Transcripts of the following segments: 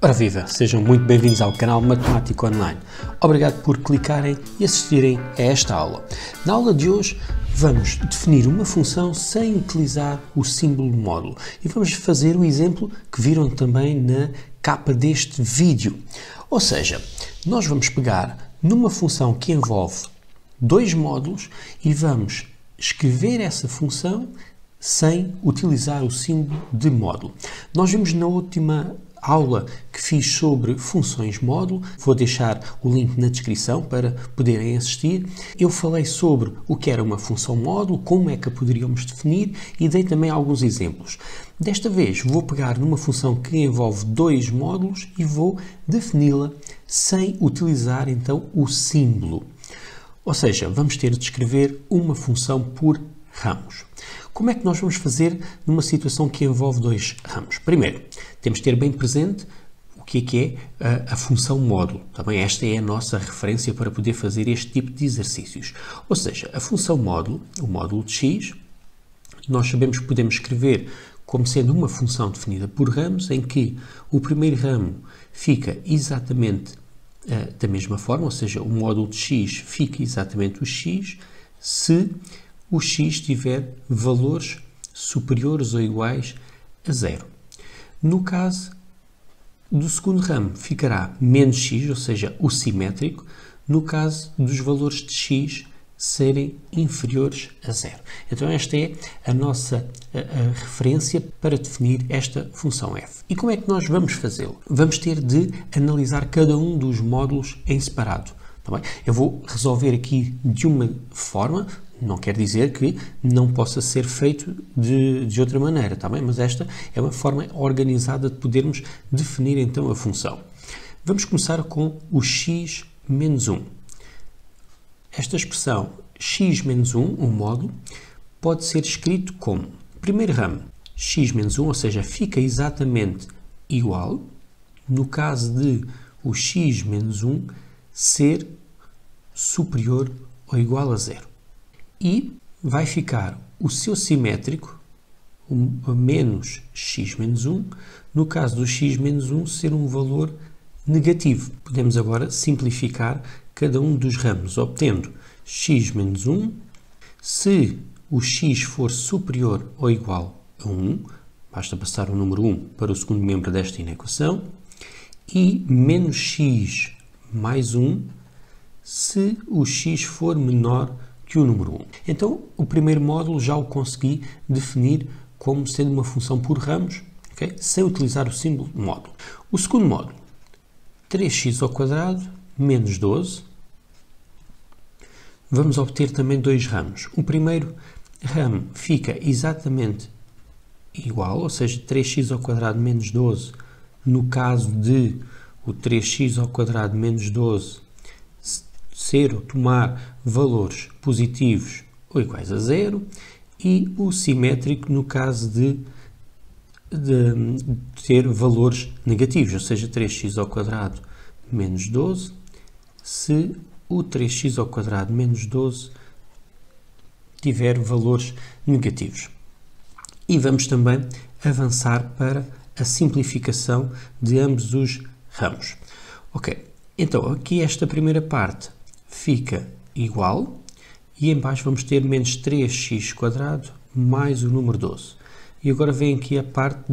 Ora viva, sejam muito bem-vindos ao canal Matemática Online. Obrigado por clicarem e assistirem a esta aula. Na aula de hoje vamos definir uma função sem utilizar o símbolo módulo e vamos fazer o exemplo que viram também na capa deste vídeo. Ou seja, nós vamos pegar numa função que envolve dois módulos e vamos escrever essa função sem utilizar o símbolo de módulo. Nós vimos na última aula que fiz sobre funções módulo, vou deixar o link na descrição para poderem assistir. Eu falei sobre o que era uma função módulo, como é que a poderíamos definir e dei também alguns exemplos. Desta vez vou pegar numa função que envolve dois módulos e vou defini-la sem utilizar então o símbolo. Ou seja, vamos ter de escrever uma função por ramos. Como é que nós vamos fazer numa situação que envolve dois ramos? Primeiro, temos de ter bem presente o que é a função módulo. Também esta é a nossa referência para poder fazer este tipo de exercícios. Ou seja, a função módulo, o módulo de x, nós sabemos que podemos escrever como sendo uma função definida por ramos, em que o primeiro ramo fica exatamente da mesma forma, ou seja, o módulo de x fica exatamente o x, se o x tiver valores superiores ou iguais a 0. No caso do segundo ramo, ficará menos x, ou seja, o simétrico, no caso dos valores de x serem inferiores a 0. Então esta é a nossa referência para definir esta função f. E como é que nós vamos fazê-lo? Vamos ter de analisar cada um dos módulos em separado. Tá bem? Eu vou resolver aqui de uma forma, não quer dizer que não possa ser feito de outra maneira, tá bem? Mas esta é uma forma organizada de podermos definir então a função. Vamos começar com o x menos 1. Esta expressão x menos 1, o módulo, pode ser escrito como primeiro ramo x menos 1, ou seja, fica exatamente igual, no caso de o x menos 1 ser superior ou igual a 0. E vai ficar o seu simétrico, o menos x menos 1, no caso do x menos 1 ser um valor negativo. Podemos agora simplificar cada um dos ramos, obtendo x menos 1, se o x for superior ou igual a 1, basta passar o número 1 para o segundo membro desta inequação, e menos x mais 1, se o x for menor que o número 1. Então, o primeiro módulo já o consegui definir como sendo uma função por ramos, okay? Sem utilizar o símbolo módulo. O segundo módulo, 3x ao quadrado menos 12. Vamos obter também dois ramos. O primeiro ramo fica exatamente igual, ou seja, 3x ao quadrado menos 12, no caso de o 3x ao quadrado menos 12 ser ou tomar valores positivos ou iguais a 0, e o simétrico no caso de ter valores negativos, ou seja, 3x ao quadrado menos 12, se o 3x ao quadrado menos 12 tiver valores negativos. E vamos também avançar para a simplificação de ambos os ramos. Ok, então aqui esta primeira parte fica igual e em baixo vamos ter menos 3x quadrado mais o número 12. E agora vem aqui a parte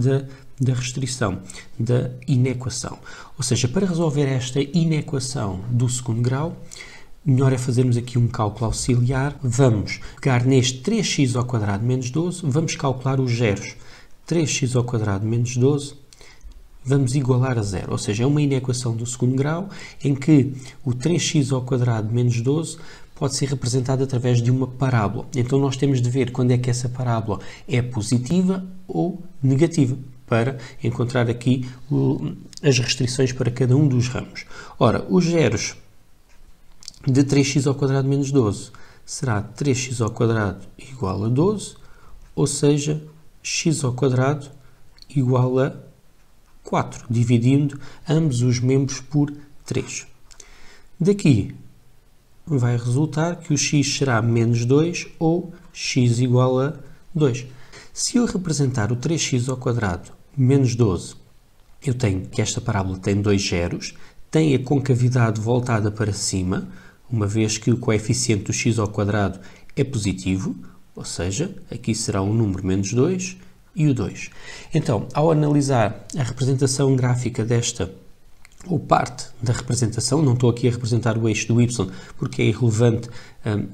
da restrição, da inequação. Ou seja, para resolver esta inequação do segundo grau, melhor é fazermos aqui um cálculo auxiliar. Vamos pegar neste 3x ao quadrado menos 12, vamos calcular os zeros. 3x ao quadrado menos 12, vamos igualar a 0. Ou seja, é uma inequação do segundo grau em que o 3x ao quadrado menos 12 pode ser representado através de uma parábola. Então nós temos de ver quando é que essa parábola é positiva ou negativa, para encontrar aqui as restrições para cada um dos ramos. Ora, os zeros de 3x ao quadrado menos 12 será 3x ao quadrado igual a 12, ou seja, x ao quadrado igual a 4, dividindo ambos os membros por 3. Daqui vai resultar que o x será menos 2 ou x igual a 2. Se eu representar o 3x ao quadrado menos 12 eu tenho que esta parábola tem dois zeros, tem a concavidade voltada para cima, uma vez que o coeficiente do x ao quadrado é positivo, ou seja, aqui será um número menos 2 e o 2. Então, ao analisar a representação gráfica desta, ou parte da representação, não estou aqui a representar o eixo do y porque é irrelevante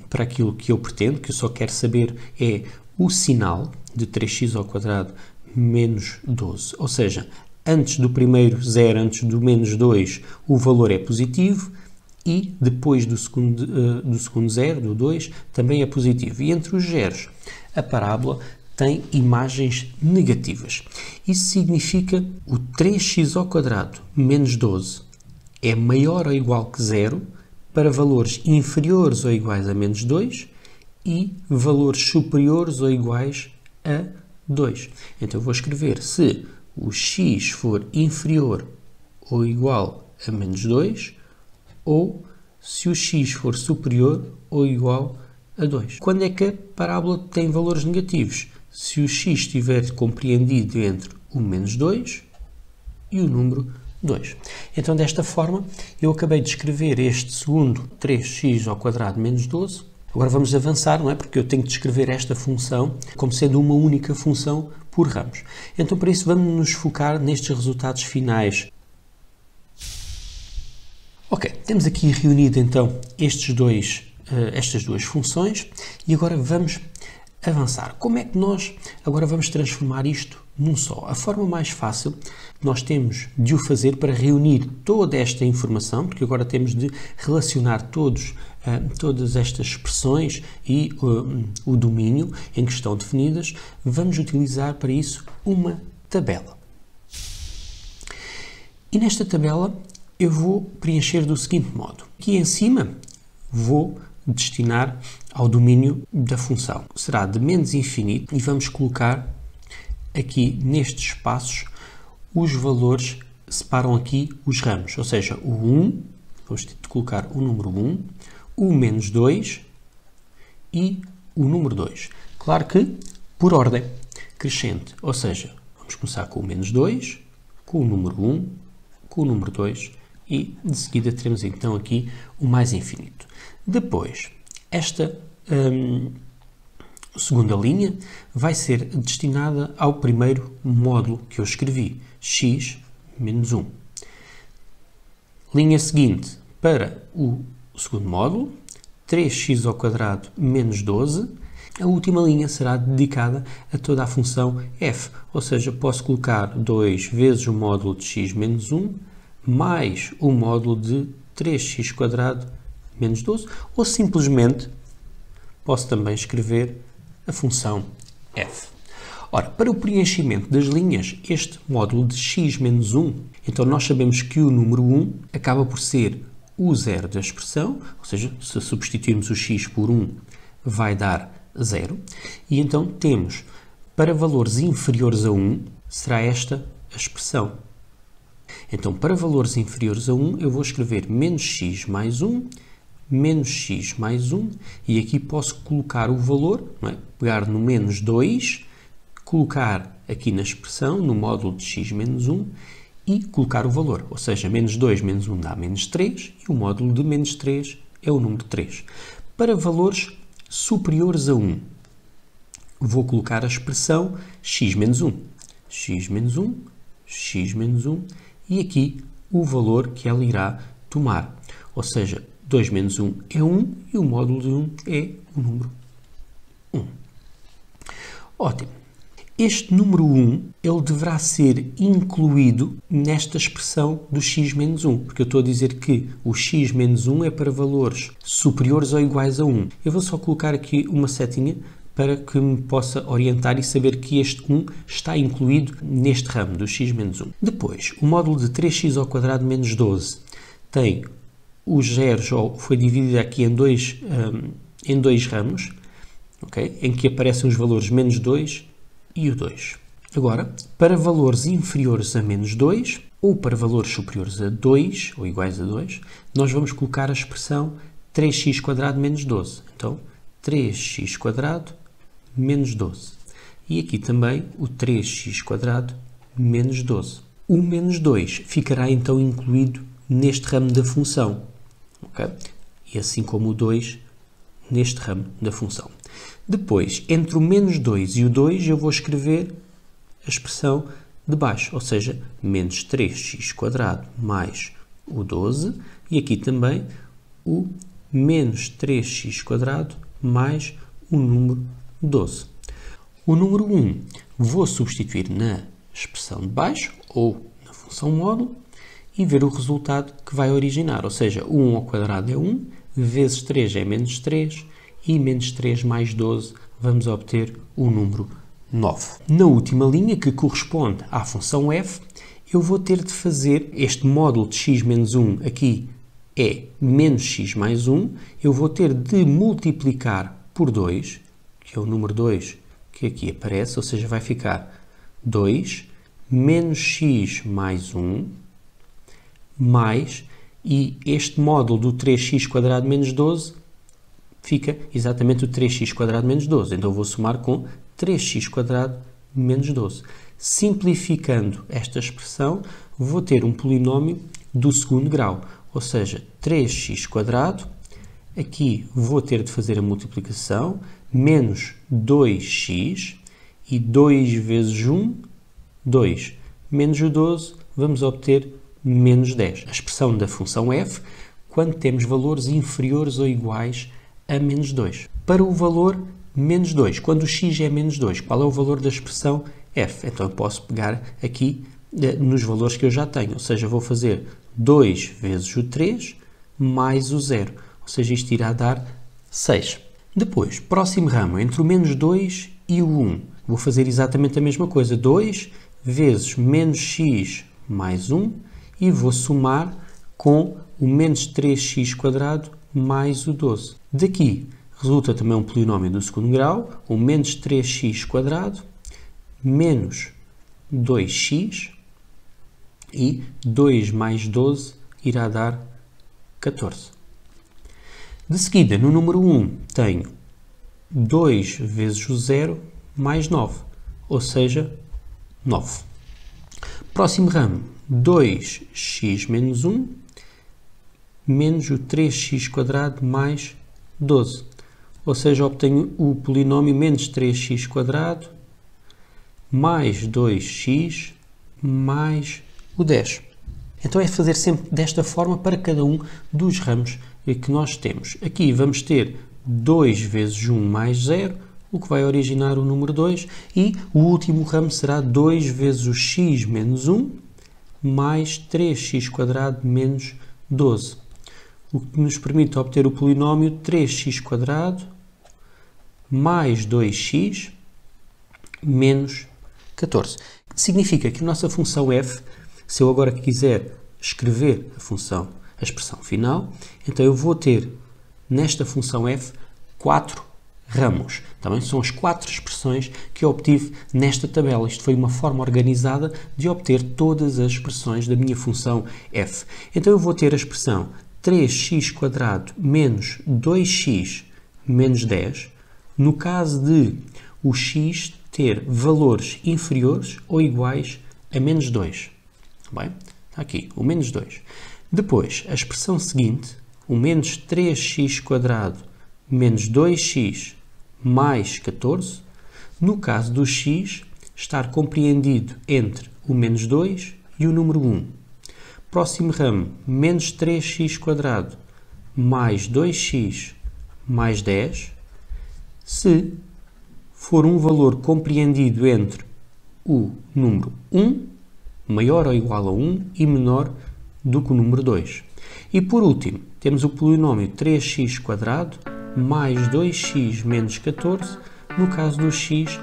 para aquilo que eu pretendo, que eu só quero saber é o sinal de 3x ao quadrado menos 12, ou seja, antes do primeiro zero, antes do menos 2, o valor é positivo e depois do segundo zero, do 2, também é positivo. E entre os zeros, a parábola tem imagens negativas. Isso significa o 3x ao quadrado menos 12 é maior ou igual que zero para valores inferiores ou iguais a menos 2 e valores superiores ou iguais a 2. Então, eu vou escrever se o x for inferior ou igual a menos 2 ou se o x for superior ou igual a 2. Quando é que a parábola tem valores negativos? Se o x estiver compreendido entre o menos 2 e o número 2. Então, desta forma, eu acabei de escrever este segundo 3x ao quadrado menos 12. Agora vamos avançar, não é? Porque eu tenho que descrever esta função como sendo uma única função por ramos. Então, para isso, vamos nos focar nestes resultados finais. Ok, temos aqui reunido, então, estas duas funções e agora vamos avançar. Como é que nós agora vamos transformar isto num só? A forma mais fácil que nós temos de o fazer para reunir toda esta informação, porque agora temos de relacionar todas estas expressões e o domínio em que estão definidas, vamos utilizar para isso uma tabela. E nesta tabela eu vou preencher do seguinte modo. Aqui em cima vou destinar ao domínio da função. Será de menos infinito e vamos colocar aqui nestes espaços os valores, separam aqui os ramos, ou seja, o 1, vamos colocar o número 1, o menos 2 e o número 2. Claro que por ordem crescente, ou seja, vamos começar com o menos 2, com o número 1, com o número 2 e de seguida teremos então aqui o mais infinito. Depois, esta segunda linha vai ser destinada ao primeiro módulo que eu escrevi, x menos 1. Linha seguinte para o segundo módulo, 3x ao quadrado menos 12. A última linha será dedicada a toda a função f, ou seja, posso colocar 2 vezes o módulo de x menos 1 mais o módulo de 3x quadrado menos 12, ou simplesmente posso também escrever a função f. Ora, para o preenchimento das linhas, este módulo de x menos 1, então nós sabemos que o número 1 acaba por ser o zero da expressão, ou seja, se substituirmos o x por 1, vai dar 0. E então temos, para valores inferiores a 1, será esta a expressão. Então, para valores inferiores a 1, eu vou escrever menos x mais 1, menos x mais 1, e aqui posso colocar o valor, não é? Pegar no menos 2, colocar aqui na expressão, no módulo de x menos 1, e colocar o valor, ou seja, menos 2 menos 1 dá menos 3, e o módulo de menos 3 é o número 3. Para valores superiores a 1, vou colocar a expressão x menos 1, x menos 1, x menos 1, e aqui o valor que ela irá tomar, ou seja, 2 menos 1 é 1 e o módulo de 1 é o número 1. Ótimo. Este número 1, ele deverá ser incluído nesta expressão do x menos 1, porque eu estou a dizer que o x menos 1 é para valores superiores ou iguais a 1. Eu vou só colocar aqui uma setinha para que me possa orientar e saber que este 1 está incluído neste ramo do x menos 1. Depois, o módulo de 3x ao quadrado menos 12 tem os zeros, ou foi dividido aqui em dois ramos, okay? Em que aparecem os valores menos 2 e o 2. Agora, para valores inferiores a menos 2, ou para valores superiores a 2, ou iguais a 2, nós vamos colocar a expressão 3x quadrado menos 12. Então, 3x quadrado menos 12. E aqui também o 3x quadrado menos 12. O menos 2 ficará então incluído neste ramo da função, ok? E assim como o 2 neste ramo da função. Depois, entre o menos 2 e o 2, eu vou escrever a expressão de baixo, ou seja, menos 3x² mais o 12, e aqui também o menos 3x² mais o número 12. O número 1 vou substituir na expressão de baixo, ou na função módulo, e ver o resultado que vai originar, ou seja, o 1 ao quadrado é 1, vezes 3 é menos 3, e menos 3 mais 12 vamos obter o número 9. Na última linha, que corresponde à função f, eu vou ter de fazer este módulo de x menos 1 aqui é menos x mais 1, eu vou ter de multiplicar por 2, que é o número 2 que aqui aparece, ou seja, vai ficar 2 menos x mais 1 mais, e este módulo do 3x² menos 12 fica exatamente o 3x² menos 12. Então, vou somar com 3x² menos 12. Simplificando esta expressão, vou ter um polinómio do segundo grau, ou seja, 3x², aqui vou ter de fazer a multiplicação, menos 2x, e 2 vezes 1, 2. Menos o 12, vamos obter menos 10. A expressão da função f, quando temos valores inferiores ou iguais a menos 2. Para o valor menos 2, quando o x é menos 2, qual é o valor da expressão f? Então, eu posso pegar aqui nos valores que eu já tenho, ou seja, vou fazer 2 vezes o 3 mais o 0, ou seja, isto irá dar 6. Depois, próximo ramo, entre o menos 2 e o 1, vou fazer exatamente a mesma coisa, 2 vezes menos x mais 1, e vou somar com o menos 3x² mais o 12. Daqui resulta também um polinómio do segundo grau, o menos 3x² menos 2x, e 2 mais 12 irá dar 14. De seguida, no número 1, tenho 2 vezes o 0 mais 9, ou seja, 9. Próximo ramo, 2x menos 1 menos o 3x² mais 12. Ou seja, obtenho o polinómio menos 3x² mais 2x mais o 10. Então é fazer sempre desta forma para cada um dos ramos que nós temos. Aqui vamos ter 2 vezes 1 mais 0, o que vai originar o número 2, e o último ramo será 2 vezes o x menos 1 mais 3x² menos 12, o que nos permite obter o polinómio 3x² mais 2x menos 14. Significa que a nossa função f, se eu agora quiser escrever a expressão final, então eu vou ter nesta função f 4 ramos. Também são as 4 expressões que eu obtive nesta tabela. Isto foi uma forma organizada de obter todas as expressões da minha função f. Então eu vou ter a expressão 3x² menos 2x menos 10, no caso de o x ter valores inferiores ou iguais a menos 2. Bem, está aqui, o menos 2. Depois, a expressão seguinte, o menos 3x² menos 2x mais 14, no caso do x estar compreendido entre o menos 2 e o número 1. Próximo ramo, menos 3x² mais 2x mais 10, se for um valor compreendido entre o número 1, maior ou igual a 1, e menor do que o número 2. E por último, temos o polinómio 3x² mais 2x menos 14, no caso do x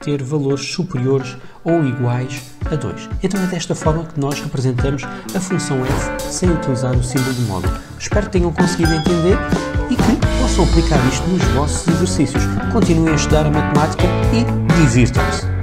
ter valores superiores ou iguais a 2. Então é desta forma que nós representamos a função f sem utilizar o símbolo de módulo. Espero que tenham conseguido entender e que possam aplicar isto nos vossos exercícios. Continuem a estudar a matemática e divirtam-se!